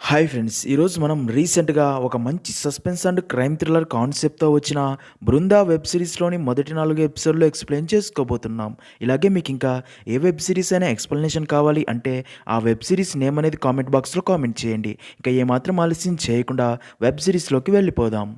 Hi friends! ఈరోజు మనం రీసెంట్‌గా ఒక మంచి సస్పెన్స్ అండ్ క్రైమ్ థ్రిల్లర్ కాన్సెప్ట్‌తో వచ్చిన 'బృందా' వెబ్ సిరీస్‌లోని మొదటి 4 ఎపిసోడ్‌లు ఎక్స్‌ప్లెయిన్ చేసుకోబోతున్నాం. ఇలాగే మీకింకా ఏ వెబ్ సిరీస్ అయినా ఎక్స్‌ప్లనేషన్ కావాలి అంటే ఆ వెబ్ సిరీస్ నేమ్ అనేది కామెంట్ బాక్స్‌లో కామెంట్ చేయండి. ఇక ఏమాత్రం ఆలస్యం చేయకుండా వెబ్ సిరీస్‌లోకి వెళ్ళిపోదాం.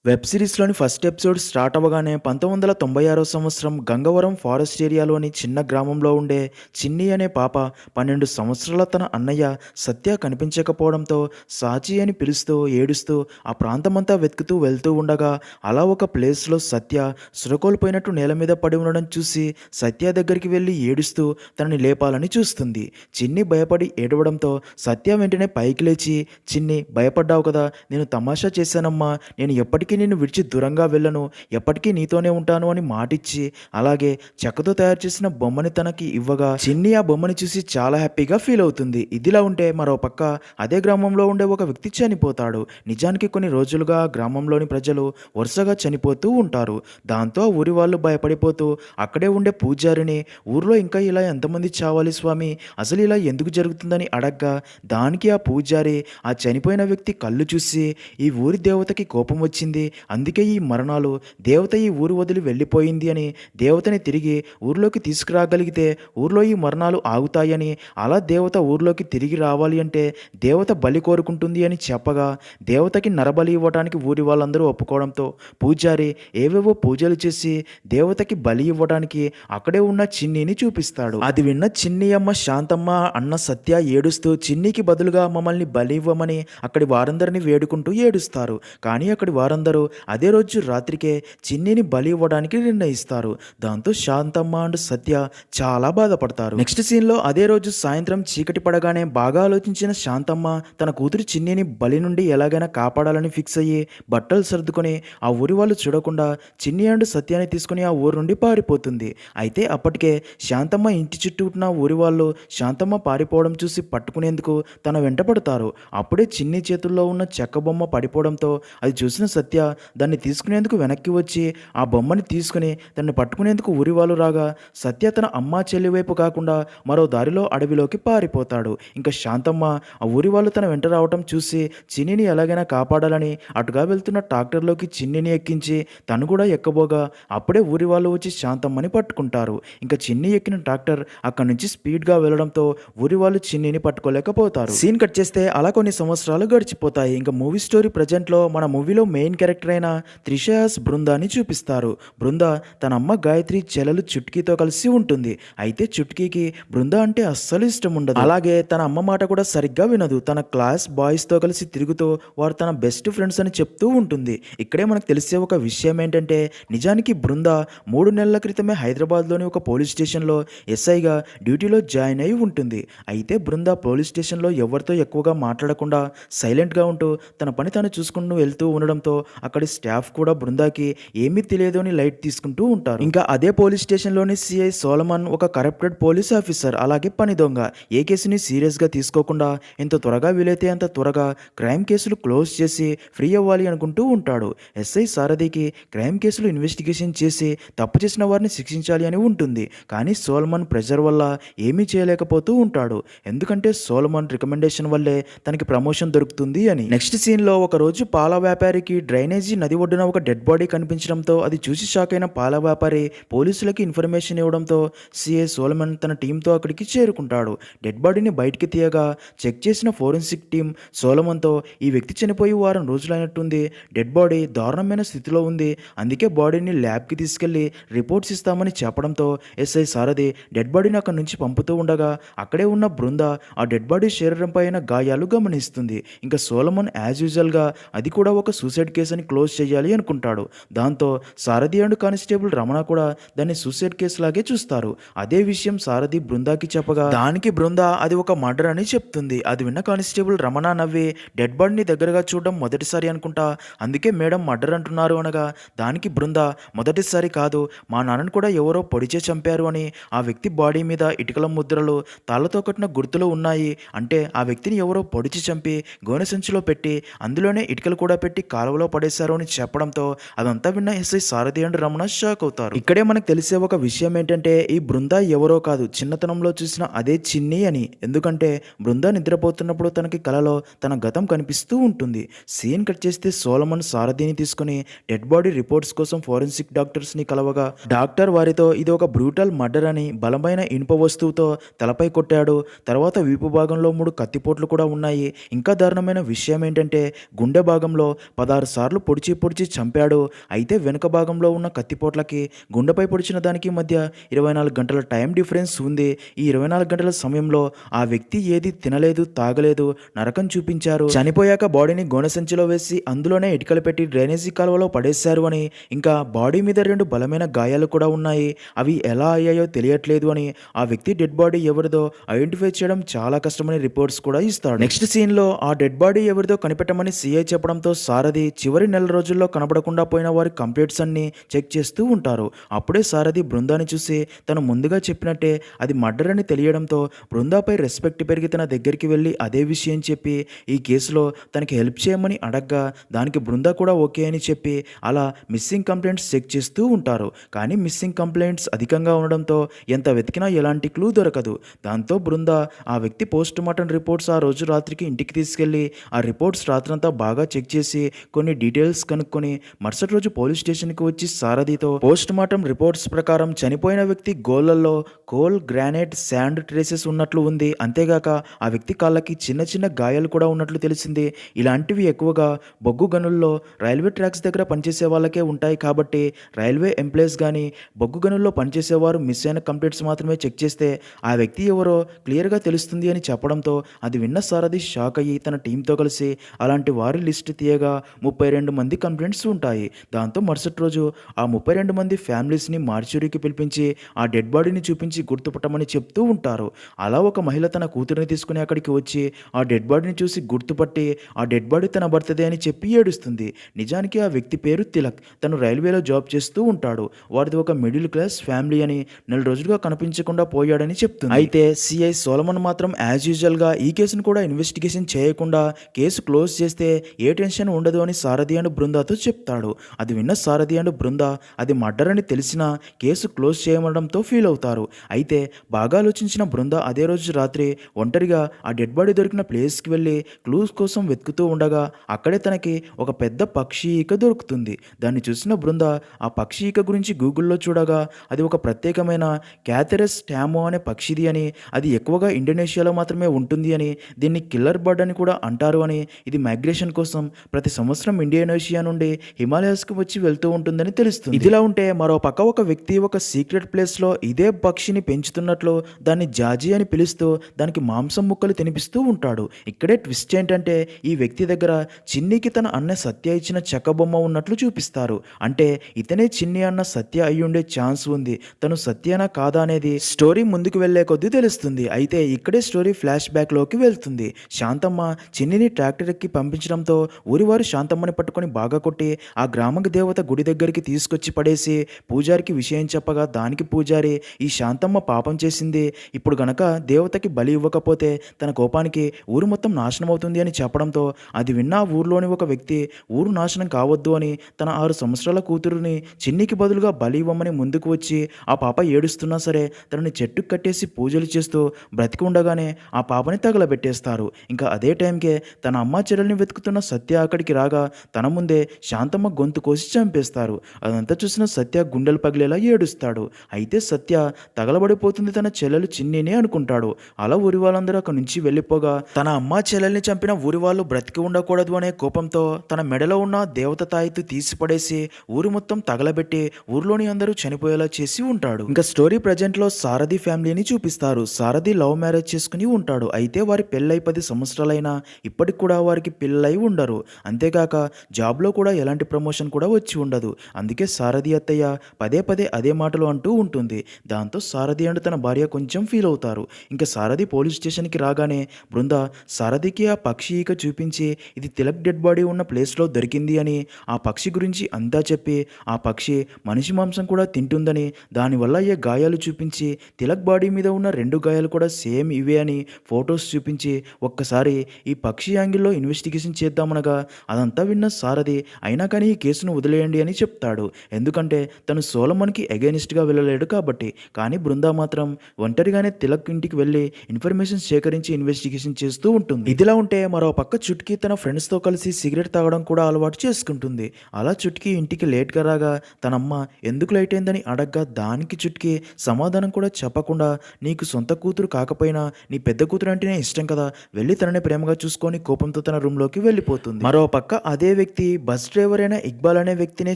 వెబ్ సిరీస్‌లోని ఫస్ట్ ఎపిసోడ్ స్టార్ట్ అవ్వగానే 1996 సంవత్సరం గంగవరం ఫారెస్ట్ ఏరియాలోని చిన్న గ్రామంలో ఉండే చిన్ని అనే పాప 12 సంవత్సరాల తన అన్నయ్య సత్య కనిపించకపోవడంతో సాచి అని పిలుస్తూ ఏడుస్తూ ఆ ప్రాంతమంతా వెతుకుతూ వెళ్తూ ఉండగా అలా ఒక ప్లేస్‌లో సత్య సురకోల్పోయినట్టు నేల మీద పడి ఉండడం చూసి సత్య దగ్గరికి వెళ్ళి ఏడుస్తూ తనని లేపాలని చూస్తుంది. చిన్ని భయపడి ఏడవడంతో సత్య వెంటనే పైకి లేచి "చిన్ని భయపడ్డావు కదా, నేను తమాషా చేశానమ్మా, నేను ఎప్పటికీ నిన్ను విడిచి దూరంగా వెళ్ళను, ఎప్పటికీ నీతోనే ఉంటాను" అని మాటిచ్చి అలాగే చెక్కతో తయారు చేసిన బొమ్మని తనకి ఇవ్వగా చిన్ని ఆ బొమ్మని చూసి చాలా హ్యాపీగా ఫీల్ అవుతుంది. ఇదిలా ఉంటే మరో పక్క అదే గ్రామంలో ఉండే ఒక వ్యక్తి చనిపోతాడు. నిజానికి కొన్ని రోజులుగా ఆ గ్రామంలోని ప్రజలు వరుసగా చనిపోతూ ఉంటారు. దాంతో ఆ ఊరి వాళ్ళు భయపడిపోతూ అక్కడే ఉండే పూజారిని "ఊర్లో ఇంకా ఇలా ఎంతమంది చావాలి స్వామి, అసలు ఇలా ఎందుకు జరుగుతుందని" అడగ్గా దానికి ఆ పూజారి ఆ చనిపోయిన వ్యక్తి కళ్ళు చూసి "ఈ ఊరి దేవతకి కోపం వచ్చింది, అందుకే ఈ మరణాలు, దేవత ఈ ఊరు వదిలి వెళ్ళిపోయింది అని, దేవతని తిరిగి ఊర్లోకి తీసుకురాగలిగితే ఊర్లో ఈ మరణాలు ఆగుతాయని, అలా దేవత ఊర్లోకి తిరిగి రావాలి అంటే దేవత బలి కోరుకుంటుంది" అని చెప్పగా దేవతకి నరబలి ఇవ్వడానికి ఊరి వాళ్ళందరూ ఒప్పుకోవడంతో పూజారి ఏవేవో పూజలు చేసి దేవతకి బలి ఇవ్వడానికి అక్కడే ఉన్న చిన్నిని చూపిస్తాడు. అది విన్న చిన్ని అమ్మ శాంతమ్మ అన్న సత్య ఏడుస్తూ చిన్నికి బదులుగా మమ్మల్ని బలి ఇవ్వమని అక్కడి వారందరినీ వేడుకుంటూ ఏడుస్తారు. కానీ అక్కడి వారందరూ అదే రోజు రాత్రికే చిన్నిని బలి ఇవ్వడానికి నిర్ణయిస్తారు. దాంతో శాంతమ్మ అండ్ సత్య చాలా బాధపడతారు. నెక్స్ట్ సీన్లో అదే రోజు సాయంత్రం చీకటి పడగానే బాగా ఆలోచించిన శాంతమ్మ తన కూతురు చిన్నిని బలి నుండి ఎలాగైనా కాపాడాలని ఫిక్స్ అయ్యి బట్టలు సర్దుకొని ఆ ఊరి వాళ్ళు చూడకుండా చిన్ని అండ్ సత్యాన్ని తీసుకుని ఆ ఊరు నుండి పారిపోతుంది. అయితే అప్పటికే శాంతమ్మ ఇంటి చుట్టూ ఉన్న ఊరి వాళ్ళు శాంతమ్మ పారిపోవడం చూసి పట్టుకునేందుకు తన వెంట పడతారు. అప్పుడే చిన్ని చేతుల్లో ఉన్న చెక్క బొమ్మ పడిపోవడంతో అది చూసిన సత్య దాన్ని తీసుకునేందుకు వెనక్కి వచ్చి ఆ బొమ్మని తీసుకుని దాన్ని పట్టుకునేందుకు ఊరి వాళ్ళు రాగా సత్య తన అమ్మ చెల్లి వైపు కాకుండా మరో దారిలో అడవిలోకి పారిపోతాడు. ఇంకా శాంతమ్మ ఆ ఊరి వాళ్ళు తన వెంట రావటం చూసి చిన్నిని ఎలాగైనా కాపాడాలని అటుగా వెళ్తున్న ట్రాక్టర్లోకి చిన్నిని ఎక్కించి తను కూడా ఎక్కబోగా అప్పుడే ఊరి వాళ్ళు వచ్చి శాంతమ్మని పట్టుకుంటారు. ఇంకా చిన్ని ఎక్కిన ట్రాక్టర్ అక్కడి నుంచి స్పీడ్గా వెళ్ళడంతో ఊరి వాళ్ళు చిన్నిని పట్టుకోలేకపోతారు. సీన్ కట్ చేస్తే అలా కొన్ని సంవత్సరాలు గడిచిపోతాయి. ఇంకా మూవీ స్టోరీ ప్రజెంట్లో మన మూవీలో మెయిన్ క్యారెక్టర్ అయిన త్రిషయాస్ బృందాన్ని చూపిస్తారు. బృంద తన అమ్మ గాయత్రి చెల్లెలు చుట్కీతో కలిసి ఉంటుంది. అయితే చుట్కీకి బృంద అంటే అస్సలు ఇష్టం ఉండదు. అలాగే తన అమ్మ మాట కూడా సరిగ్గా వినదు. తన క్లాస్ బాయ్స్తో కలిసి తిరుగుతూ వారు తన బెస్ట్ ఫ్రెండ్స్ అని చెప్తూ ఉంటుంది. ఇక్కడే మనకు తెలిసే ఒక విషయం ఏంటంటే నిజానికి బృంద 3 నెలల క్రితమే హైదరాబాద్లోని ఒక పోలీస్ స్టేషన్లో ఎస్ఐగా డ్యూటీలో జాయిన్ అయి ఉంటుంది. అయితే బృంద పోలీస్ స్టేషన్లో ఎవరితో ఎక్కువగా మాట్లాడకుండా సైలెంట్గా ఉంటూ తన పని తాను చూసుకుంటూ వెళ్తూ ఉండడంతో అక్కడి స్టాఫ్ కూడా బృందాకి ఏమీ తెలియదు అని లైట్ తీసుకుంటూ ఉంటారు. ఇంకా అదే పోలీస్ స్టేషన్లోని సిఐ సోలమన్ ఒక కరప్టెడ్ పోలీస్ ఆఫీసర్, అలాగే పని దొంగ. ఏ కేసుని సీరియస్గా తీసుకోకుండా ఎంత త్వరగా వీలైతే అంత త్వరగా క్రైమ్ కేసులు క్లోజ్ చేసి ఫ్రీ అవ్వాలి అనుకుంటూ ఉంటాడు. ఎస్ఐ సారథికి క్రైమ్ కేసులు ఇన్వెస్టిగేషన్ చేసి తప్పు చేసిన వారిని శిక్షించాలి అని ఉంటుంది. కానీ సోలమన్ ప్రెజర్ వల్ల ఏమీ చేయలేకపోతూ ఉంటాడు. ఎందుకంటే సోలమన్ రికమెండేషన్ వల్లే తనకి ప్రమోషన్ దొరుకుతుంది అని. నెక్స్ట్ సీన్లో ఒకరోజు పాల వ్యాపారికి డ్రైనేజీ నది ఒడ్డున ఒక డెడ్ బాడీ కనిపించడంతో అది చూసి షాక్ అయిన పాల వ్యాపారి పోలీసులకి ఇన్ఫర్మేషన్ ఇవ్వడంతో సిఐ సోలమన్ తన టీంతో అక్కడికి చేరుకుంటాడు. డెడ్ బాడీని బయటికి తీయగా చెక్ చేసిన ఫోరెన్సిక్ టీం సోలమన్తో "ఈ వ్యక్తి చనిపోయి వారం రోజులైనట్టుంది, డెడ్ బాడీ దారుణమైన స్థితిలో ఉంది, అందుకే బాడీని ల్యాబ్కి తీసుకెళ్లి రిపోర్ట్స్ ఇస్తామని" చెప్పడంతో ఎస్ఐ సారథి డెడ్ బాడీని అక్కడి నుంచి పంపుతూ ఉండగా అక్కడే ఉన్న బృంద ఆ డెడ్ బాడీ శరీరం పైన గాయాలు గమనిస్తుంది. ఇంకా సోలమన్ యాజ్ యూజువల్గా అది కూడా ఒక సూసైడ్ కేసు అని క్లోజ్ చేయాలి అనుకుంటాడు. దాంతో సారథి అండ్ కానిస్టేబుల్ రమణ కూడా దాన్ని సూసైడ్ కేసు లాగే చూస్తారు. అదే విషయం సారథి బృందాకి చెప్పగా దానికి బృంద అది ఒక మర్డర్ అని చెప్తుంది. అది విన్న కానిస్టేబుల్ రమణ నవ్వి "డెడ్ బాడీని దగ్గరగా చూడడం మొదటిసారి అనుకుంటా, అందుకే మేడం మర్డర్ అంటున్నారు" అనగా దానికి బృంద "మొదటిసారి కాదు, మా నాన్నను కూడా ఎవరో పొడిచే చంపారు అని, ఆ వ్యక్తి బాడీ మీద ఇటుకల ముద్రలు తాళ్లతో కట్టిన గుర్తులు ఉన్నాయి, అంటే ఆ వ్యక్తిని ఎవరో పొడిచి చంపి గోనె సంచిలో పెట్టి అందులోనే ఇటుకలు కూడా పెట్టి కాలువలో పడేసి పడేశారు అని చెప్పడంతో అదంతా విన్న SI Sarathi and Ramana shock అవుతారు. ఇక్కడే మనకు తెలిసే ఒక విషయం ఏంటంటే ఈ బృంద ఎవరో కాదు, చిన్నతనంలో చూసిన అదే చిన్ని అని. ఎందుకంటే బృంద నిద్రపోతున్నప్పుడు తనకి కలలో తన గతం కనిపిస్తూ ఉంటుంది. సీన్ కట్ చేస్తే సోలమన్ సారథిని తీసుకుని డెడ్ బాడీ రిపోర్ట్స్ కోసం ఫోరెన్సిక్ డాక్టర్స్ని కలవగా డాక్టర్ వారితో ఇది ఒక బ్రూటల్ మర్డర్ అని, బలమైన ఇనుప వస్తువుతో తలపై కొట్టాడు, తర్వాత వీపు భాగంలో 3 కత్తిపోట్లు కూడా ఉన్నాయి. ఇంకా దారుణమైన విషయం ఏంటంటే గుండె భాగంలో 16 సార్లు పొడిచి పొడిచి చంపాడు. అయితే వెనుక భాగంలో ఉన్న కత్తిపోట్లకి గుండెపై పొడిచిన దానికి మధ్య 24 గంటల టైం డిఫరెన్స్ ఉంది. ఈ 24 గంటల సమయంలో ఆ వ్యక్తి ఏది తినలేదు, తాగలేదు, నరకం చూపించారు. చనిపోయాక బాడీని గోనె సంచిలో వేసి అందులోనే ఇటుకలు పెట్టి డ్రైనేజీ కాలువలో పడేశారు అని, ఇంకా బాడీ మీద 2 బలమైన గాయాలు కూడా ఉన్నాయి. అవి ఎలా అయ్యాయో తెలియట్లేదు అని, ఆ వ్యక్తి డెడ్ బాడీ ఎవరిదో ఐడెంటిఫై చేయడం చాలా కష్టమని రిపోర్ట్స్ కూడా ఇస్తాడు. నెక్స్ట్ సీన్ లో ఆ డెడ్ బాడీ ఎవరిదో కనిపెట్టమని సిఐ చెప్పడంతో సారథి చివరి నెల రోజుల్లో కనబడకుండా పోయిన వారి కంప్లైంట్స్ అన్ని చెక్ చేస్తూ ఉంటారు. అప్పుడే సారథి బృందాన్ని చూసి తను ముందుగా చెప్పినట్టే అది మర్డర్ అని తెలియడంతో బృందాపై రెస్పెక్ట్ పెరిగి తన దగ్గరికి వెళ్ళి అదే విషయం చెప్పి ఈ కేసులో తనకి హెల్ప్ చేయమని అడగ్గా దానికి బృందా కూడా ఓకే అని చెప్పి అలా మిస్సింగ్ కంప్లైంట్స్ చెక్ చేస్తూ ఉంటారు. కానీ మిస్సింగ్ కంప్లైంట్స్ అధికంగా ఉండడంతో ఎంత వెతికినా ఎలాంటి క్లూ దొరకదు. దాంతో బృందా ఆ వ్యక్తి పోస్ట్ మార్టం రిపోర్ట్స్ ఆ రోజు రాత్రికి ఇంటికి తీసుకెళ్లి ఆ రిపోర్ట్స్ రాత్రంతా బాగా చెక్ చేసి కొన్ని డీటెయిల్స్ కనుక్కొని మరుసటి రోజు పోలీస్ స్టేషన్కి వచ్చి సారథితో పోస్ట్ మార్టం రిపోర్ట్స్ ప్రకారం చనిపోయిన వ్యక్తి గోళ్లలో కోల్, గ్రానైట్, శాండ్ ట్రేసెస్ ఉన్నట్లు ఉంది. అంతేగాక ఆ వ్యక్తి కాళ్ళకి చిన్న చిన్న గాయాలు కూడా ఉన్నట్లు తెలిసింది. ఇలాంటివి ఎక్కువగా బొగ్గు గనుల్లో రైల్వే ట్రాక్స్ దగ్గర పనిచేసే వాళ్ళకే ఉంటాయి కాబట్టి రైల్వే ఎంప్లాయీస్ కానీ బొగ్గు గనుల్లో పనిచేసేవారు మిస్ అయిన కంప్లైంట్స్ మాత్రమే చెక్ చేస్తే ఆ వ్యక్తి ఎవరో క్లియర్గా తెలుస్తుంది అని చెప్పడంతో అది విన్న సారథి షాక్ అయ్యి తన టీంతో కలిసి అలాంటి వారి లిస్ట్ తీయగా 32 మంది కంప్లైంట్స్ ఉంటాయి. దాంతో మరుసటి రోజు ఆ 32 మంది ఫ్యామిలీస్ని మార్చురీకి పిలిపించి ఆ డెడ్ బాడీని చూపించి గుర్తుపట్టమని చెప్తూ ఉంటారు. అలా ఒక మహిళ తన కూతురిని తీసుకుని అక్కడికి వచ్చి ఆ డెడ్ బాడీని చూసి గుర్తుపట్టి ఆ డెడ్ బాడీ తన భర్తదే అని చెప్పి ఏడుస్తుంది. నిజానికి ఆ వ్యక్తి పేరు తిలక్. తను రైల్వేలో జాబ్ చేస్తూ ఉంటాడు. వారిది ఒక మిడిల్ క్లాస్ ఫ్యామిలీ అని, నెల రోజులుగా కనిపించకుండా పోయాడని చెప్తుంది. అయితే సిఐ సోలమన్ మాత్రం యాజ్ యూజువల్గా ఈ కేసును కూడా ఇన్వెస్టిగేషన్ చేయకుండా కేసు క్లోజ్ చేస్తే ఏ టెన్షన్ ఉండదు అని సారథి అండ్ బృందాతో చెప్తాడు. అది విన్న సారథి అండ్ బృందా అది మర్డర్ అని తెలిసినా కేసు క్లోజ్ చేయమడంతో ఫీల్ అవుతారు. అయితే బాగా ఆలోచించిన బృందా అదే రోజు రాత్రి ఒంటరిగా ఆ డెడ్ బాడీ దొరికిన ప్లేస్కి వెళ్ళి క్లూస్ కోసం వెతుకుతూ ఉండగా అక్కడే తనకి ఒక పెద్ద పక్షి ఈక దొరుకుతుంది. దాన్ని చూసిన బృందా ఆ పక్షి ఈక గురించి గూగుల్లో చూడగా అది ఒక ప్రత్యేకమైన క్యాథెరస్ టామో అనే పక్షిది అని, అది ఎక్కువగా ఇండోనేషియాలో మాత్రమే ఉంటుంది అని, దీన్ని కిల్లర్ బర్డ్ అని కూడా అంటారు అని, ఇది మైగ్రేషన్ కోసం ప్రతి సంవత్సరం ఇండోనేషియా నుండి హిమాలయాస్కి వచ్చి వెళ్తూ ఉంటుందని తెలుస్తుంది. ఇదిలా ఉంటే మరో పక్క ఒక వ్యక్తి ఒక సీక్రెట్ ప్లేస్లో ఇదే పక్షిని పెంచుతున్నట్లు దాన్ని జాజీ అని పిలుస్తూ దానికి మాంసం ముక్కలు తినిపిస్తూ ఉంటాడు. ఇక్కడే ట్విస్ట్ ఏంటంటే ఈ వ్యక్తి దగ్గర చిన్నికి తన అన్న సత్య ఇచ్చిన చెక్క బొమ్మ ఉన్నట్లు చూపిస్తారు. అంటే ఇతనే చిన్ని అన్న సత్య అయ్యుండే ఛాన్స్ ఉంది. తను సత్యనా కాదా అనేది స్టోరీ ముందుకు వెళ్లే కొద్దీ తెలుస్తుంది. అయితే ఇక్కడే స్టోరీ ఫ్లాష్ బ్యాక్ లోకి వెళ్తుంది. శాంతమ్మ చిన్నిని ట్రాక్టర్ ఎక్కి పంపించడంతో ఊరివారు శాంతమ్మని పట్టుకొని బాగా కొట్టి ఆ గ్రామక దేవత గుడి దగ్గరికి తీసుకొచ్చి పడేసి పూజారికి విషయం చెప్పగా దానికి పూజారి ఈ శాంతమ్మ పాపం చేసింది, ఇప్పుడు గనక దేవతకి బలి ఇవ్వకపోతే తన కోపానికి ఊరు మొత్తం నాశనం అవుతుంది అని చెప్పడంతో అది విన్న ఆ ఊరిలోని ఒక వ్యక్తి ఊరు నాశనం కావద్దు అని తన 6 సంవత్సరాల కూతురుని చిన్నికి బదులుగా బలి ఇవ్వమని ముందుకు వచ్చి ఆ పాప ఏడుస్తున్నా సరే తనని చెట్టుకు కట్టేసి పూజలు చేస్తూ బ్రతికి ఉండగానే ఆ పాపని తగలబెట్టేస్తారు. ఇంకా అదే టైంకే తన అమ్మ చెల్లెల్ని వెతుకుతున్న సత్య అక్కడికి రాగా తన ముందే శాంతమ్మ గొంతు కోసి చంపేస్తారు. అదంతా చూసిన సత్య గుండెలు పగిలేలా ఏడుస్తాడు. అయితే సత్య తగలబడిపోతుంది తన చెల్లెలు చిన్నిని అనుకుంటాడు. అలా ఊరి వాళ్ళందరూ అక్కడి నుంచి వెళ్ళిపోగా తన అమ్మ చెల్లెల్ని చంపిన ఊరి వాళ్ళు బ్రతికి ఉండకూడదు అనే కోపంతో తన మెడలో ఉన్న దేవత తాయితు తీసి పడేసి ఊరు మొత్తం తగలబెట్టి ఊర్లోని అందరూ చనిపోయేలా చేసి ఉంటాడు. ఇంకా స్టోరీ ప్రజెంట్ లో సారథి ఫ్యామిలీని చూపిస్తారు. సారథి లవ్ మ్యారేజ్ చేసుకుని ఉంటాడు. అయితే వారి పెళ్ళై 10 సంవత్సరాలైనా ఇప్పటికి కూడా వారికి పిల్లలై ఉండరు. అంతేకాక జాబ్లో కూడా ఎలాంటి ప్రమోషన్ కూడా వచ్చి ఉండదు. అందుకే సారథి అత్తయ్య పదే పదే అదే మాటలు అంటూ ఉంటుంది. దాంతో సారథి అండ్ తన భార్య కొంచెం ఫీల్ అవుతారు. ఇంకా సారథి పోలీస్ స్టేషన్కి రాగానే బృంద సారథికి ఆ పక్షి ఈక చూపించి ఇది తిలక్ డెడ్ బాడీ ఉన్న ప్లేస్లో దొరికింది అని, ఆ పక్షి గురించి అంతా చెప్పి ఆ పక్షి మనిషి మాంసం కూడా తింటుందని, దానివల్ల అయ్యే గాయాలు చూపించి తిలక్ బాడీ మీద ఉన్న 2 గాయాలు కూడా సేమ్ ఇవే అని ఫొటోస్ చూపించి ఒక్కసారి ఈ పక్షి యాంగిల్లో ఇన్వెస్టిగేషన్ చేద్దామనగా అదంతా విన్న సారథి అయినా కానీ ఈ కేసును వదిలేయండి అని చెప్తాడు. ఎందుకంటే తను సోలమన్కి అగైనిస్ట్గా వెళ్ళలేడు కాబట్టి. కానీ బృందా మాత్రం ఒంటరిగానే తిలక్ ఇంటికి వెళ్ళి ఇన్ఫర్మేషన్ సేకరించి ఇన్వెస్టిగేషన్ చేస్తూ ఉంటుంది. ఇదిలా ఉంటే మరో పక్క చుట్కీ తన ఫ్రెండ్స్తో కలిసి సిగరెట్ తాగడం కూడా అలవాటు చేసుకుంటుంది. అలా చుట్కీ ఇంటికి లేట్గా రాగా తనమ్మ ఎందుకు లేట్ అయిందని అడగ్గా దానికి చుట్కీ సమాధానం కూడా చెప్పకుండా నీకు సొంత కూతురు కాకపోయినా నీ పెద్ద కూతురు అంటేనే ఇష్టం కదా, వెళ్ళి తనని ప్రేమగా చూసుకొని కోపంతో తన రూమ్లోకి వెళ్ళిపోతుంది. మరో పక్క అదే వ్యక్తి బస్ డ్రైవర్ అయిన ఇక్బాల్ అనే వ్యక్తినే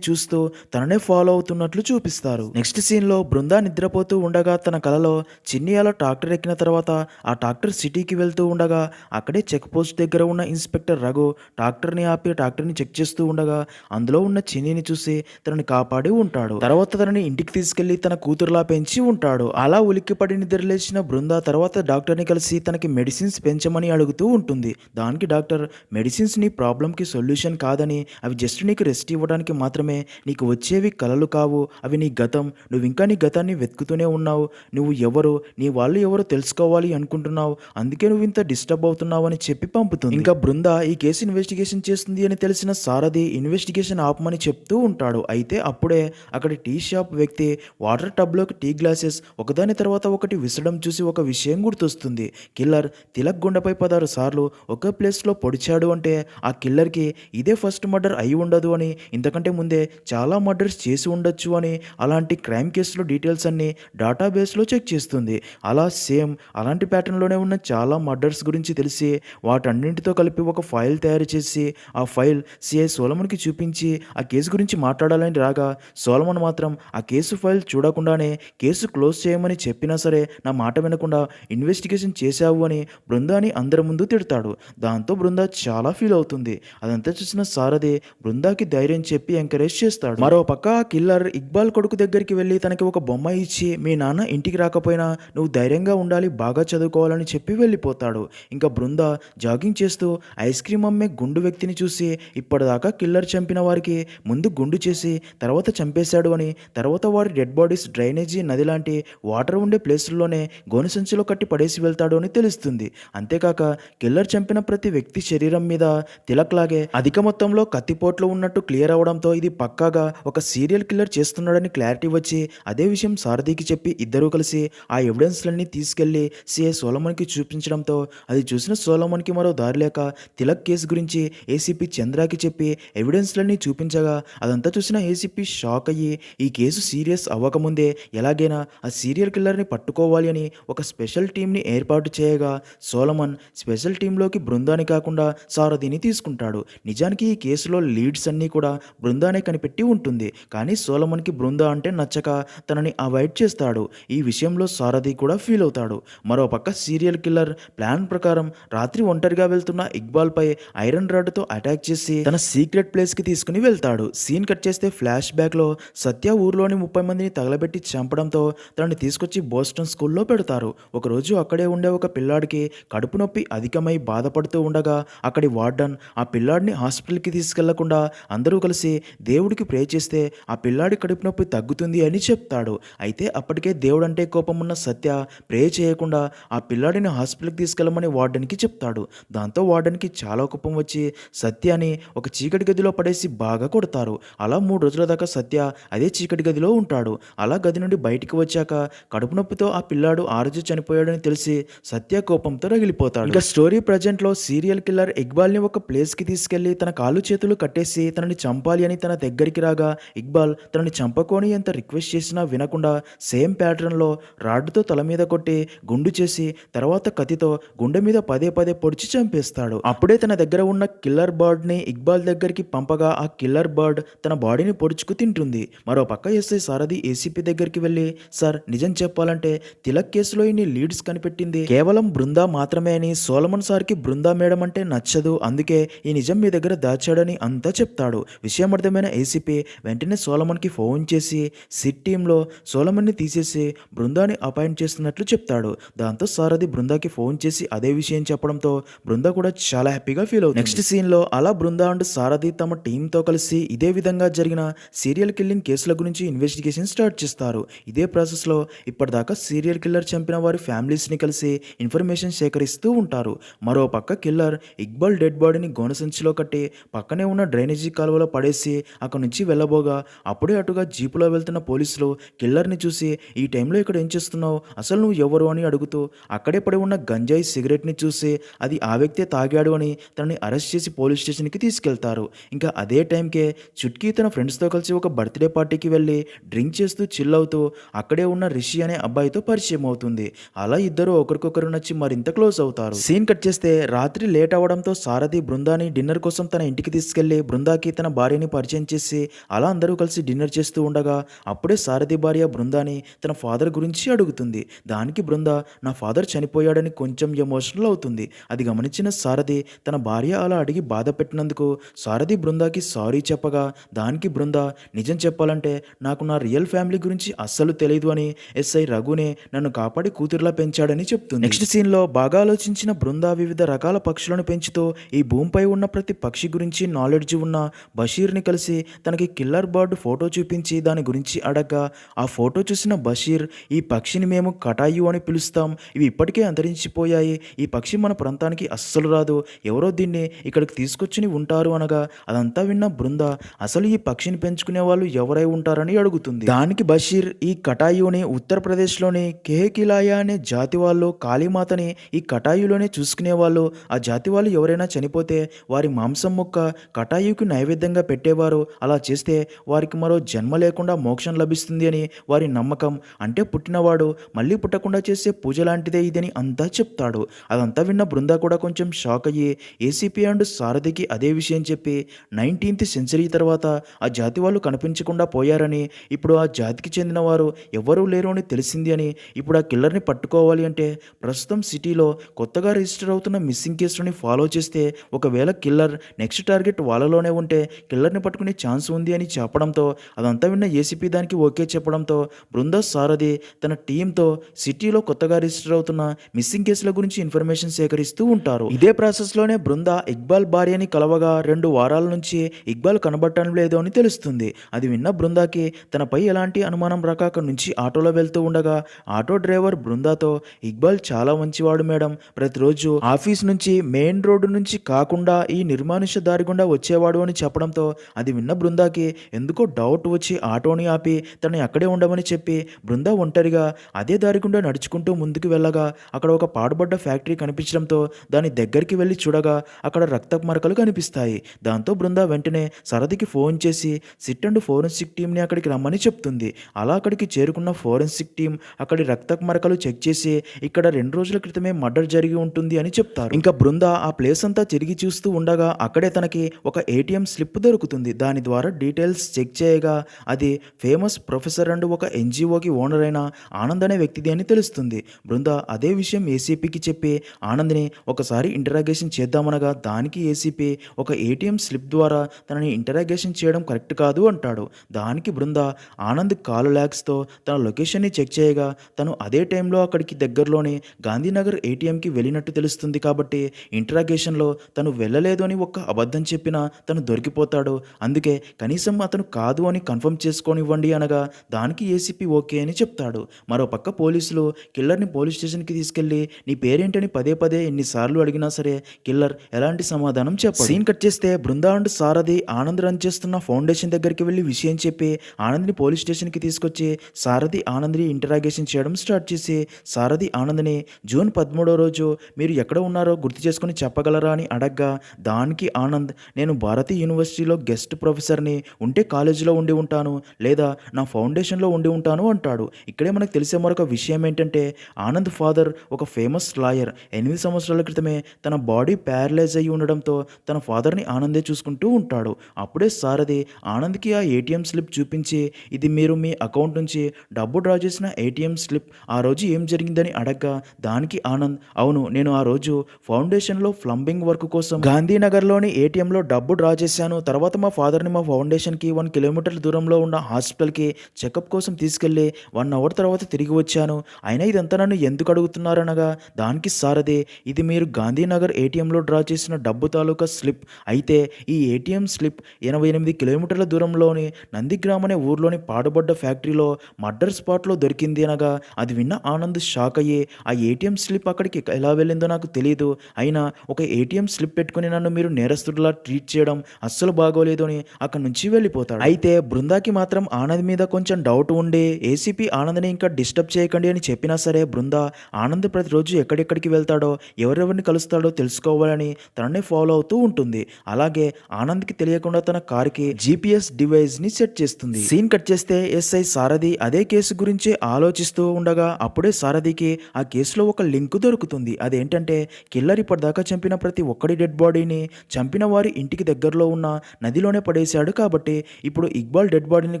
చూస్తూ తననే ఫాలో అవుతున్నట్లు చూపిస్తారు. నెక్స్ట్ సీన్లో బృందా నిద్రపోతూ ఉండగా తన కలలో చిన్ని అలా ట్రాక్టర్ ఎక్కిన తర్వాత ఆ ట్రాక్టర్ సిటీకి వెళ్తూ ఉండగా అక్కడే చెక్ పోస్ట్ దగ్గర ఉన్న ఇన్స్పెక్టర్ రఘు ట్రాక్టర్ని ఆపి ట్రాక్టర్ని చెక్ చేస్తూ ఉండగా అందులో ఉన్న చిన్నిని చూసి తనని కాపాడి ఉంటాడు. తర్వాత తనని ఇంటికి తీసుకెళ్లి తన కూతురులా పెంచి ఉంటాడు. అలా ఉలిక్కిపడి నిద్రలేచిన బృందా తర్వాత డాక్టర్ని కలిసి తనకి మెడిసిన్స్ పెంచమని అడుగుతూ ఉంటుంది. దానికి డాక్టర్ మెడిసిన్స్ నీ ప్రాబ్లంకి సొల్యూషన్ కాదని, అవి జస్ట్ నీకు రెస్ట్ ఇవ్వడానికి మాత్రమే, నీకు వచ్చేవి కలలు కావు, అవి నీ గతం, నువ్వు ఇంకా నీ గతాన్ని వెతుకుతూనే ఉన్నావు, నువ్వు ఎవరు, నీ వాళ్ళు ఎవరో తెలుసుకోవాలి అనుకుంటున్నావు, అందుకే నువ్వు ఇంత డిస్టర్బ్ అవుతున్నావు అని చెప్పి పంపుతుంది. ఇంకా బృందా ఈ కేసు ఇన్వెస్టిగేషన్ చేస్తుంది అని తెలిసిన సారథి ఇన్వెస్టిగేషన్ ఆపమని చెప్తూ ఉంటాడు. అయితే అప్పుడే అక్కడ టీ షాప్ వ్యక్తి వాటర్ టబ్లోకి టీ గ్లాసెస్ ఒకదాని తర్వాత ఒకటి విసడం చూసి ఒక విషయం గుర్తొస్తుంది. కిల్లర్ తిలక్ గుండెపై 16 సార్లు ఒకే ప్లేస్లో పొడిచాడు అంటే ఆ కిల్లర్కి ఇదే ఫస్ట్ మర్డర్ అయి ఉండదు అని, ఇంతకంటే ముందే చాలా మర్డర్స్ చేసి ఉండొచ్చు అని అలాంటి క్రైమ్ కేసులో డీటెయిల్స్ అన్ని డేటాబేస్లో చెక్ చేస్తుంది. అలా సేమ్ అలాంటి ప్యాటర్న్లోనే ఉన్న చాలా మర్డర్స్ గురించి తెలిసి వాటన్నింటితో కలిపి ఒక ఫైల్ తయారు చేసి ఆ ఫైల్ సిఐ సోలమన్కి చూపించి ఆ కేసు గురించి మాట్లాడాలని రాగా సోలమన్ మాత్రం ఆ కేసు ఫైల్ చూడకుండానే కేసు క్లోజ్ చేయమని చెప్పినా సరే నా మాట వినకుండా ఇన్వెస్టిగేషన్ చేశావు అని బృందాని అందరి ముందు తిడతాడు. దాంతో బృందా చాలా ఫీల్ అవుతుంది. అదంతా చూసిన సారథి బృందాకి ధైర్యం చెప్పి ఎంకరేజ్ చేస్తాడు. మరో పక్క ఆ కిల్లర్ ఇక్బాల్ కొడుకు దగ్గరికి వెళ్ళి తనకి ఒక బొమ్మ ఇచ్చి మీ నాన్న ఇంటికి రాకపోయినా నువ్వు ధైర్యంగా ఉండాలి, బాగా చదువుకోవాలని చెప్పి వెళ్ళిపోతాడు. ఇంకా బృందా జాగింగ్ చేస్తూ ఐస్ క్రీమ్ అమ్మే గుండు వ్యక్తిని చూసి ఇప్పటిదాకా కిల్లర్ చంపిన వారికి ముందు గుండు చేసి తర్వాత చంపేశాడు అని, తర్వాత వారి డెడ్ బాడీస్ డ్రైనేజీ నది లాంటి వాటర్ ఉండే ప్లేసుల్లోనే గోనె సంచిలో కట్టి పడేసి వెళ్తాడు అని తెలుస్తుంది. అంతేకాక కిల్లర్ చంపిన ప్రతి వ్యక్తి శరీరం మీద తిలక్ లాగే అధిక మొత్తంలో కత్తిపోట్లు ఉన్నట్టు క్లియర్ అవడంతో ఇది పక్కాగా ఒక సీరియల్ కిల్లర్ చేస్తున్నాడని క్లారిటీ వచ్చి అదే విషయం సారథికి చెప్పి ఇద్దరూ కలిసి ఆ ఎవిడెన్స్లన్నీ తీసుకెళ్లి సిఐ సోలమన్కి చూపించడంతో అది చూసిన సోలమన్కి మరో దారి లేక తిలక్ కేసు గురించి ఏసీపీ చంద్రాకి చెప్పి ఎవిడెన్స్లన్నీ చూపించగా అదంతా చూసిన ఏసీపీ షాక్ అయ్యి ఈ కేసు సీరియస్ అవ్వకముందే ఎలాగైనా ఆ సీరియల్ కిల్లర్ని పట్టుకోవాలి అని ఒక స్పెషల్ టీంని ఏర్పాటు చేయగా సోలమన్ స్పెషల్ టీంలోకి బృందాని కాకుండా సారథిని తీసుకుంటాడు. నిజానికి ఈ కేసులో లీడ్స్ అన్నీ కూడా బృందానే కనిపెట్టి ఉంటుంది. కానీ సోలమన్కి బృందా అంటే నచ్చక తనని అవాయిడ్ చేస్తాడు. ఈ విషయంలో సారథి కూడా ఫీల్ అవుతాడు. మరోపక్క సీరియల్ కిల్లర్ ప్లాన్ ప్రకారం రాత్రి ఒంటరిగా వెళ్తున్న ఇక్బాల్పై ఐరన్ రాడ్తో అటాక్ చేసి తన సీక్రెట్ ప్లేస్కి తీసుకుని వెళ్తాడు. సీన్ కట్ చేస్తే ఫ్లాష్ బ్యాక్లో సత్య ఊర్లోని 30 మందిని తగలబెట్టి చంపడంతో తనని తీసుకొచ్చి బోస్టన్ స్కూల్లో పెడతారు. ఒకరోజు అక్కడే ఉండే ఒక పిల్లాడికి కడుపు నొప్పి అధికమై బాధపడుతూ ఉండగా అక్కడి వార్డన్ ఆ పిల్లాడిని హాస్పిటల్కి తీసుకెళ్లకుండా అందరూ కలిసి దేవుడికి ప్రే చేస్తే ఆ పిల్లాడి కడుపు నొప్పి తగ్గుతుంది అని చెప్తాడు. అయితే అప్పటికే దేవుడంటే కోపం ఉన్న సత్య ప్రే చేయకుండా ఆ పిల్లాడిని హాస్పిటల్కి తీసుకెళ్లమని వార్డెన్కి చెప్తాడు. దాంతో వార్డెన్కి చాలా కోపం వచ్చి సత్యాని ఒక చీకటి గదిలో పడేసి బాగా కొడతారు. అలా 3 రోజుల దాకా సత్య అదే చీకటి గదిలో ఉంటాడు. అలా గది నుండి బయటికి వచ్చాక కడుపు నొప్పితో ఆ పిల్లాడు ఆ రోజు చనిపోయాడని తెలిసి సత్య కోపంతో రగిలిపోతాడు. ఇక స్టోరీ ప్రజెంట్లో సీరియల్ కిల్లర్ ఇక్బాల్ని ఒక ప్లేస్కి తీసుకెళ్లి తన కాళ్ళు చేతులు కట్టేసి తనని చంపాలి అని తన దగ్గరికి రాగా ఇక్బాల్ తనని చంపకొని ఎంత రిక్వెస్ట్ చేసినా వినకుండా సేమ్ ప్యాటర్న్లో రాడ్డుతో తల మీద కొట్టి గుండు చేసి తర్వాత కత్తితో గుండె మీద పదే పదే పొడిచి చంపేస్తాడు. అప్పుడే తన దగ్గర ఉన్న కిల్లర్ బర్డ్ని ఇక్బాల్ దగ్గరికి పంపగా ఆ కిల్లర్ బర్డ్ తన బాడీని పొడుచుకు తింటుంది. మరో పక్క ఎస్ఐ సారథి ఏసీపీ దగ్గరికి వెళ్ళి సార్ నిజం చెప్పాలంటే తిలక్ కేసులో ఇన్ని లీడ్స్ కనిపెట్టింది కేవలం బృందా మాత్రమే అని, సోలమన్ సార్కి బృందా మేడం అంటే నచ్చదు, అందుకే ఈ నిజం మీ దగ్గర దాచాడని అంతా చెప్తాడు. విషయం అర్థమైన ఏసీపీ వెంటనే సోలమన్కి ఫోన్ చేసి సిట్ టీంలో సోలమన్ని తీసేసి బృందాని అపాయింట్ చేస్తున్నట్లు చెప్తాడు. దాంతో సారథి బృందాకి ఫోన్ చేసి అదే విషయం చెప్పడంతో బృందా కూడా చాలా హ్యాపీగా ఫీల్ అవుతుంది. నెక్స్ట్ సీన్లో అలా బృందా అండ్ సారథి తమ టీంతో కలిసి ఇదే విధంగా జరిగిన సీరియల్ కిల్లింగ్ కేసుల గురించి ఇన్వెస్టిగేషన్ స్టార్ట్ చేస్తారు. ఇదే ప్రాసెస్లో ఇప్పటిదాకా సీరియల్ కిల్లర్ చంపిన వారి ఫ్యామిలీస్ని కలిసి ఇన్ఫర్మేషన్ సేకరిస్తూ ఉంటారు. మరో పక్క కిల్లర్ ఇక్బాల్ డెడ్ బాడీని గోనె సంచిలో కట్టి పక్కనే ఉన్న డ్రైనేజీ కాలువలో పడేసి అక్కడి నుంచి వెళ్ళబోగా అప్పుడే అటుగా జీపులో వెళ్తున్న పోలీసులు కిల్లర్ని చూసి ఈ టైంలో ఇక్కడ ఏం చేస్తున్నావు, అసలు నువ్వు ఎవరు అని అడుగుతూ అక్కడే పడి ఉన్న గంజాయి సిగరెట్ని చూసి అది ఆ వ్యక్తే తాగాడు అని తనని అరెస్ట్ చేసి పోలీస్ స్టేషన్కి తీసుకెళ్తారు. ఇంకా అదే టైంకే చుట్కీ తన ఫ్రెండ్స్తో కలిసి ఒక బర్త్డే పార్టీకి వెళ్ళి డ్రింక్ చేస్తూ చిల్ అవుతూ అక్కడే ఉన్న రిషి అనే అబ్బాయితో పరిచయం అవుతుంది. అలా ఇద్దరు ఒకరికొకరు నచ్చి మరింత క్లోజ్ అవుతారు. సీన్ కట్ చేస్తే రాత్రి లేట్ అవడంతో సారథి బృందాని డిన్నర్ కోసం తన ఇంటికి తీసుకెళ్లి బృందాకి తన భార్యని పరిచయం చేసి అలా అందరూ కలిసి డిన్నర్ చేస్తూ ఉండగా అప్పుడే సారథి భార్య బృందాని తన ఫాదర్ గురించి అడుగుతుంది. దానికి బృంద నా ఫాదర్ చనిపోయాడని కొంచెం ఎమోషనల్ అవుతుంది. అది గమనించిన సారథి తన భార్య అలా అడిగి బాధ పెట్టినందుకు సారథి బృందాకి సారీ చెప్పగా దానికి బృంద నిజం చెప్పాలంటే నాకు నా రియల్ ఫ్యామిలీ గురించి అస్సలు తెలియదు అని ఎస్ఐ రఘునే నన్ను కాపాడి కూతురులా పెంచాడని చెప్తుంది. నెక్స్ట్ సీన్లో బాగా ఆలోచించిన బృంద వివిధ రకాల పక్షులను పెంచుతూ ఈ భూమిపై ఉన్న ప్రతి పక్షి గురించి నాలెడ్జ్ ఉన్న బషీర్ని కలిసి తనకి కిల్లర్ బర్డ్ ఫోటో చూపించి దాని గురించి అడగ్గా ఆ ఫోటో చూసిన బషీర్ ఈ పక్షిని మేము కటాయు అని పిలుస్తాం, ఇవి ఇప్పటికే అంతరించిపోయాయి, ఈ పక్షి మన ప్రాంతానికి అస్సలు రాదు, ఎవరో దీన్ని ఇక్కడికి తీసుకొచ్చి ఉంటారు అనగా అదంతా విన్న బృంద అసలు ఈ పక్షిని పెంచుకునే వాళ్ళు ఎవరై ఉంటారని అడుగుతుంది. దానికి బషీర్ ఈ కటాయుని ఉత్తరప్రదేశ్లోని కేహకిలాయా అనే జాతి వాళ్ళు కాళీమాతని ఈ కటాయులోనే చూసుకునేవాళ్ళు, ఆ జాతి వాళ్ళు ఎవరైనా చనిపోతే వారి మాంసం ముక్క కటాయుకి నైవేద్యంగా పెట్టేవారు, అలా చేస్తే వారికి మరో జన్మ లేకుండా మోక్షం లభిస్తుంది అని వారి నమ్మకం, అంటే పుట్టినవాడు మళ్ళీ పుట్టకుండా చేసే పూజ లాంటిదే ఇదని అంతా చెప్తాడు. అదంతా విన్న బృందా కూడా కొంచెం షాక్ అయ్యి ఏసీపీ అండ్ సారథికి అదే విషయం చెప్పి 19th సెంచరీ తర్వాత ఆ జాతి వాళ్ళు కనిపించకుండా పోయారని, ఇప్పుడు ఆ జాతికి చెందిన వారు ఎవరూ లేరు అని తెలిసింది అని, ఇప్పుడు ఆ కిల్లర్ని పట్టుకోవాలి అంటే ప్రస్తుతం సిటీలో కొత్తగా రిజిస్టర్ అవుతున్న మిస్సింగ్ కేసులని ఫాలో చేస్తే ఒకవేళ కిల్లర్ నెక్స్ట్ టార్గెట్ వాళ్ళలోనే ఉంటే కిల్లర్ని పట్టుకునే ఛాన్స్ ఉంది అని చెప్పడంతో అదంతా విన్న ఏసీపీ దానికి ఓకే చెప్పడంతో బృందా సారథి తన టీంతో సిటీలో కొత్తగా రిజిస్టర్ అవుతున్న మిస్సింగ్ కేసుల గురించి ఇన్ఫర్మేషన్ సేకరిస్తూ ఉంటారు. ఇదే ప్రాసెస్లోనే బృందా ఇక్బాల్ భార్యని కలవగా 2 వారాల నుంచి ఇక్బాల్ కనబడటం లేదు అని తెలుస్తుంది. అది విన్న బృందాకి తనపై ఎలాంటి అనుమానం రాక అక్కడి నుంచి ఆటోలో వెళ్తూ ఉండగా ఆటో డ్రైవర్ బృందాతో ఇక్బాల్ చాలా మంచివాడు మేడం, ప్రతిరోజు ఆఫీస్ నుంచి మెయిన్ రోడ్డు నుంచి కాకుండా ఈ నిర్మానుష దారి గుండా వచ్చేవాడు అని చెప్పడంతో అది విన్న బృందాకి ఎందుకో డౌట్ వచ్చి ఆటోని ఆపి తనని అక్కడే ఉండమని చెప్పి బృందా ఒంటరిగా అదే దారి గుండా నడుచుకుంటూ ముందుకు వెళ్ళగా అక్కడ ఒక పాడుబడ్డ ఫ్యాక్టరీ కనిపించడంతో దాని దగ్గరికి వెళ్ళి చూడగా అక్కడ రక్తపు మరకలు కనిపిస్తాయి. దాంతో బృందా వెంటనే సరదికి ఫోన్ చేసి సిట్ అండ్ ఫోరెన్సిక్ టీంని అక్కడికి రమ్మని చెప్తుంది. అలా అక్కడికి చేరుకున్న ఫోరెన్సిక్ టీం అక్కడి రక్తపు మరకలు చెక్ చేసి ఇక్కడ 2 రోజుల క్రితమే మర్డర్ జరిగి ఉంటుంది అని చెప్తారు. ఇంకా బృందా ఆ ప్లేస్ అంతా తిరిగి చూస్తూ ఉండగా అక్కడే తనకి ఒక ఏటీఎం స్లిప్ దొరుకుతుంది. దాని ద్వారా డీటెయిల్స్ చెక్ చేయగా అది ఫేమస్ ప్రొఫెసర్ అండ్ ఒక ఎన్జిఓకి ఓనర్ అయిన ఆనంద్ అనే వ్యక్తిది అని తెలుస్తుంది. బృందా అదే విషయం ఏసీపీకి చెప్పి ఆనంద్ని ఒకసారి ఇంటరాగేషన్ చేద్దామనగా దానికి ఏసీపీ ఒక ఏటీఎం స్లిప్ ద్వారా తనని ఇంటరాగేషన్ చేయడం కరెక్ట్ కాదు అంటాడు. దానికి బృందా ఆనంద్ కాల్ ల్యాగ్స్తో తన లొకేషన్ని చెక్ చేయగా తను అదే టైంలో అక్కడికి దగ్గరలోని గాంధీనగర్ ఏటీఎంకి వెళ్ళినట్టు తెలుస్తుంది. కాబట్టి ఇంటరాగేషన్లో తను వెళ్ళలేదు అని ఒక అబద్ధం చెప్పినా తను దొరికిపోతాడు, అందుకే కనీసం అతను కాదు అని కన్ఫర్మ్ చేసుకోనివ్వండి అనగా దానికి ఏసీపీ ఓకే అని చెప్తాడు. మరోపక్క పోలీసులు కిల్లర్ని పోలీస్ స్టేషన్కి తీసుకెళ్లి నీ పేరేంటని పదే పదే ఎన్నిసార్లు అడిగినా సరే కిల్లర్ ఎలాంటి సమాధానం చెప్పాడు. సీన్ కట్ చేస్తే Brinda and Sarathi Anand run చేస్తున్న ఫౌండేషన్ దగ్గరికి వెళ్ళి విషయం చెప్పి ఆనంద్ని పోలీస్ స్టేషన్కి తీసుకొచ్చి సారథి ఆనంద్ని ఇంటరాగేషన్ చేయడం స్టార్ట్ చేసి సారథి ఆనంద్ని జూన్ 13వ రోజు మీరు ఎక్కడ ఉన్నారో గుర్తు చేసుకుని చెప్పగలరా అని అడగ్గా దానికి ఆనంద్ నేను భారతీ యూనివర్సిటీలో గెస్ట్ ప్రొఫెసర్ని, ఉంటే కాలేజీలో ఉండి ఉంటాను లేదా నా ఫౌండేషన్లో ఉండి ఉంటాను అంటాడు. ఇక్కడే మనకు తెలిసే మరొక విషయం ఏంటంటే ఆనంద్ ఫాదర్ ఒక ఫేమస్ లాయర్. 8 సంవత్సరాల క్రితమే తన బాడీ ప్యారలైజ్ అయ్యి ఉండడంతో తన ఫాదర్ని ఆనందే చూసుకుంటూ ఉంటాడు. అప్పుడే సారథి ఆనంద్కి ఆ ఏటీఎం స్లిప్ చూపించి ఇది మీరు మీ అకౌంట్ నుంచి డబ్బు డ్రా చేసిన ఏటీఎం స్లిప్, ఆ రోజు ఏం జరిగిందని అడగ్గా దానికి ఆనంద్ అవును నేను ఆ రోజు ఫౌండేషన్లో ప్లంబింగ్ వర్క్ కోసం గాంధీనగర్లోని ఏటీఎంలో డబ్బు డ్రా చేశాను, తర్వాత మా ఫాదర్ని మా ఫౌండేషన్కి 1 కిలోమీటర్ల దూరంలో ఉన్న హాస్పిటల్కి చెకప్ కోసం తీసుకెళ్ళి 1 అవర్ తర్వాత తిరిగి వచ్చాను, అయినా ఇదంతా నన్ను ఎందుకు అడుగుతున్నారనగా దానికి సారథి ఇది మీరు గాంధీనగర్ ఏటీఎంలో డ్రా చేసిన డబ్బు తాలూకా స్లిప్, అయితే ఈ ఏటీఎం స్లిప్ 88 కిలోమీటర్ల దూరంలోని నందిగ్రామ్ అనే ఊర్లోని పాడుబడ్డ ఫ్యాక్టరీలో మర్డర్ స్పాట్లో దొరికింది అనగా అది విన్న ఆనంద్ షాక్ అయ్యి ఆ ఏటీఎం స్లిప్ అక్కడికి ఎలా వెళ్ళిందో నాకు తెలియదు, అయినా ఒక ఏటీఎం స్లిప్ పెట్టుకుని నన్ను మీరు నేరస్తుడు నేరస్తుడిలా ట్రీట్ చేయడం అస్సలు బాగోలేదు అని అక్కడి నుంచి వెళ్ళిపోతాడు. అయితే బృందాకి మాత్రం ఆనంద్ మీద కొంచెం డౌట్ ఉండి ఏసీపీ ఆనంద్ని ఇంకా డిస్టర్బ్ చేయకండి అని చెప్పినా సరే బృంద ఆనంద్ ప్రతిరోజు ఎక్కడెక్కడికి వెళ్తాడో ఎవరెవరిని కలుస్తాడో తెలుసుకోవాలని తనని ఫాలో అవుతూ ఉంటుంది. అలాగే ఆనంద్కి తెలియకుండా తన కారుకి జీపీఎస్ డివైస్ ని సెట్ చేస్తుంది. సీన్ కట్ చేస్తే ఎస్ఐ సారథి అదే కేసు గురించి ఆలోచిస్తూ ఉండగా అప్పుడే సారథికి ఆ కేసులో ఒక లింక్ దొరుకుతుంది. అదేంటంటే కిల్లర్ ఇప్పటిదాకా చంపిన ప్రతి ఒక్కడి డెడ్ బాడీని చంపిన వారి ఇంటికి దగ్గరలో ఉన్న నదిలోనే పడేశాడు. కాబట్టి ఇప్పుడు ఇక్బాల్ డెడ్ బాడీని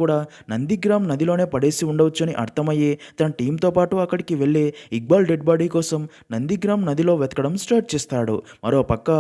కూడా నందిగ్రామ్ నదిలోనే పడేసి ఉండవచ్చు అని అర్థమయ్యి తన టీంతో పాటు అక్కడికి వెళ్ళి ఇక్బాల్ డెడ్ బాడీ కోసం నందిగ్రామ్ నదిలో వెతకడం స్టార్ట్ చేస్తాడు. మరో పక్క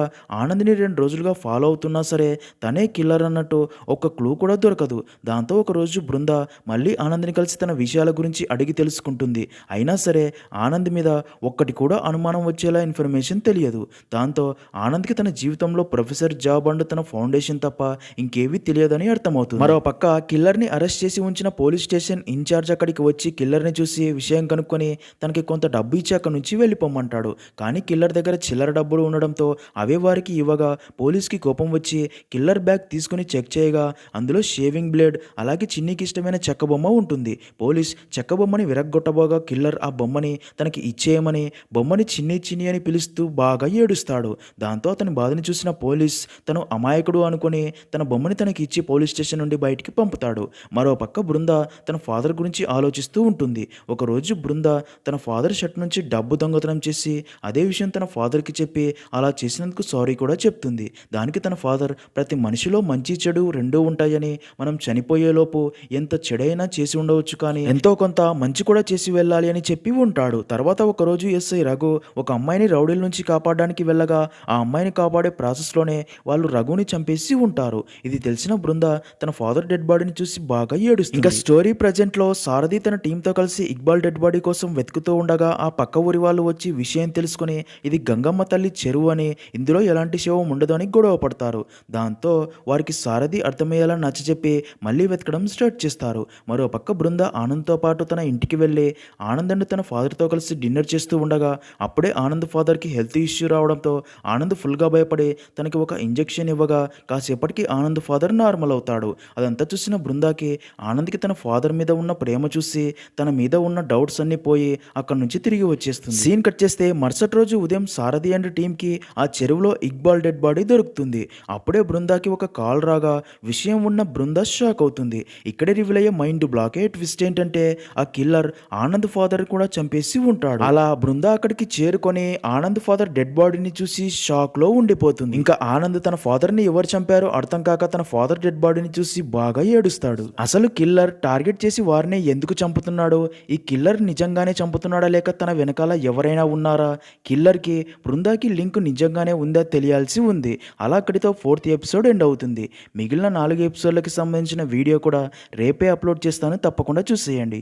ఆనంద్ని 2 రోజులుగా ఫాలో అవుతున్నా సరే తనే కిల్లర్ అన్నట్టు ఒక క్లూ కూడా దొరకదు. దాంతో ఒకరోజు బృంద మళ్ళీ ఆనంద్ని కలిసి తన విషయాల గురించి అడిగి తెలుసుకుంటుంది. అయినా సరే ఆనంద్ మీద ఒక్కటి కూడా అనుమానం వచ్చేలా ఇన్ఫర్మేషన్ తెలియదు. దాంతో ఆనంద్కి తన జీవితంలో ప్రొఫెసర్ జాబ్ అండ్ తన ఫౌండేషన్ తప్ప ఇంకేవీ తెలియదని అర్థమవుతుంది. మరో పక్క కిల్లర్ని అరెస్ట్ చేసి ఉంచిన పోలీస్ స్టేషన్ ఇన్ఛార్జ్ అక్కడికి వచ్చి కిల్లర్ని చూసి విషయం కనుక్కొని తనకి కొంత డబ్బు ఇచ్చి అక్కడి నుంచి వెళ్ళిపోమంటాడు. కానీ కిల్లర్ దగ్గర చిల్లర డబ్బులు ఉండడంతో అవే వారికి ఇవ్వగా పోలీస్కి కోపం వచ్చి కిల్లర్ బ్యాగ్ తీసుకుని చెక్ చేయగా అందులో షేవింగ్ బ్లేడ్ అలాగే చిన్నికి ఇష్టమైన చెక్క బొమ్మ ఉంటుంది. పోలీస్ చెక్క బొమ్మని విరగ్గొట్టబోగా కిల్లర్ ఆ బొమ్మని తనకి ఇచ్చేయమని బొమ్మని చిన్ని చిన్ని అని పిలుస్తూ బాగా ఏడుస్తాడు. దాంతో అతని బాధని చూసిన పోలీస్ తను అమాయకుడు అనుకుని తన బొమ్మని తనకి ఇచ్చి పోలీస్ స్టేషన్ నుండి బయటికి పంపుతాడు. మరో పక్క బృంద తన ఫాదర్ గురించి ఆలోచిస్తూ ఉంటుంది. ఒకరోజు బృంద తన ఫాదర్ షర్ట్ నుంచి డబ్బు దొంగతనం చేసి అదే విషయం తన ఫాదర్కి చెప్పి అలా చేసినందుకు సారీ కూడా చెప్తుంది. దానికి తన ఫాదర్ ప్రతి మనిషిలో మంచి చెడు రెండూ ఉంటాయని మనం చనిపోయేలోపు ఎంత చెడైనా చేసి ఉండవచ్చు కానీ ఎంతో కొంత మంచి కూడా చేసి వెళ్ళాలి అని చెప్పి ఉంటాడు. తర్వాత ఒకరోజు ఎస్ఐ రఘు ఒక అమ్మాయిని రౌడీల నుంచి కాపాడడానికి వెళ్ళగా ఆ అమ్మాయిని కాపాడే ప్రాసెస్లోనే వాళ్ళు రఘుని చంపేసి ఉంటారు. ఇది తెలిసిన బృంద తన ఫాదర్ డెడ్ బాడీని చూసి బాగా ఏడుస్తుంది. ఇంకా స్టోరీ ప్రజెంట్ లో సారథి తన టీంతో కలిసి ఇక్బాల్ డెడ్ బాడీ కోసం వెతుకుతూ ఉండగా ఆ పక్క ఊరి వాళ్ళు వచ్చి విషయం తెలుసుకుని ఇది గంగమ్మ తల్లి చెరువు అని ఇందులో ఎలాంటి శవం ఉండదు అని గొడవ పడతారు. దాంతో వారికి సారథి అర్థమయ్యేలా నచ్చజెప్పి మళ్ళీ వెతకడం స్టార్ట్ చేస్తారు. మరో పక్క బృంద ఆనంద్తో పాటు తన ఇంటికి వెళ్ళి ఆనంద్ అండ్ తన ఫాదర్తో కలిసి డిన్నర్ చేస్తూ ఉండగా అప్పుడే ఆనంద్ ఫాదర్కి హెల్త్ ఇష్యూ రావడంతో ఆనంద్ ఫుల్గా భయపడి తనకి ఒక ఇంజెక్షన్ ఇవ్వగా కాసేపటికి ఆనంద్ ఫాదర్ నార్మల్ అవుతాడు. అదంతా చూసిన బృందాకి ఆనంద్కి తన ఫాదర్ మీద ఉన్న ప్రేమ చూసి తన మీద ఉన్న డౌట్స్ అన్ని పోయి అక్కడి నుంచి తిరిగి వచ్చేస్తుంది. సీన్ కట్ చేస్తే మరుసటి రోజు ఉదయం సారథి అండ్ టీంకి ఆ చెరువులో ఇక్బాల్ డెడ్ బాడీ దొరుకుతుంది. అప్పుడే బృందాకి ఒక కాల్ రాగా విషయం ఉన్న బృందా షాక్ అవుతుంది. ఇక్కడే రివీల్ అయ్యే మైండ్ బ్లాకే ట్విస్ట్ ఏంటంటే ఆ కిల్లర్ ఆనంద్ ఫాదర్ కూడా చంపేసి ఉంటాడు. అలా బృందా అక్కడికి చేరుకొని ఆనంద్ ఫాదర్ డెడ్ బాడీని చూసి షాక్ లో ఉండిపోతుంది. ఇంకా ఆనంద్ తన ఫాదర్ ని ఎవరు చంపారో అర్థం కాక తన ఫాదర్ డెడ్ బాడీని చూసి బాగా ఏడుస్తాడు. అసలు కిల్లర్ టార్గెట్ చేసి వారిని ఎందుకు చంపుతున్నాడో, ఈ కిల్లర్ నిజంగానే చంపుతున్నాడా లేక తన వెనకాల ఎవరైనా ఉన్నారా, కిల్లర్కి బృందాకి లింక్ నిజంగానే ఉందా తెలియాల్సి ఉంది. అలా అక్కడితో 4th ఎపిసోడ్ ఎండ్ అవుతుంది. మిగిలిన 4 ఎపిసోడ్లకి సంబంధించిన వీడియో కూడా రేపే అప్లోడ్ చేస్తాను, తప్పకుండా చూసేయండి.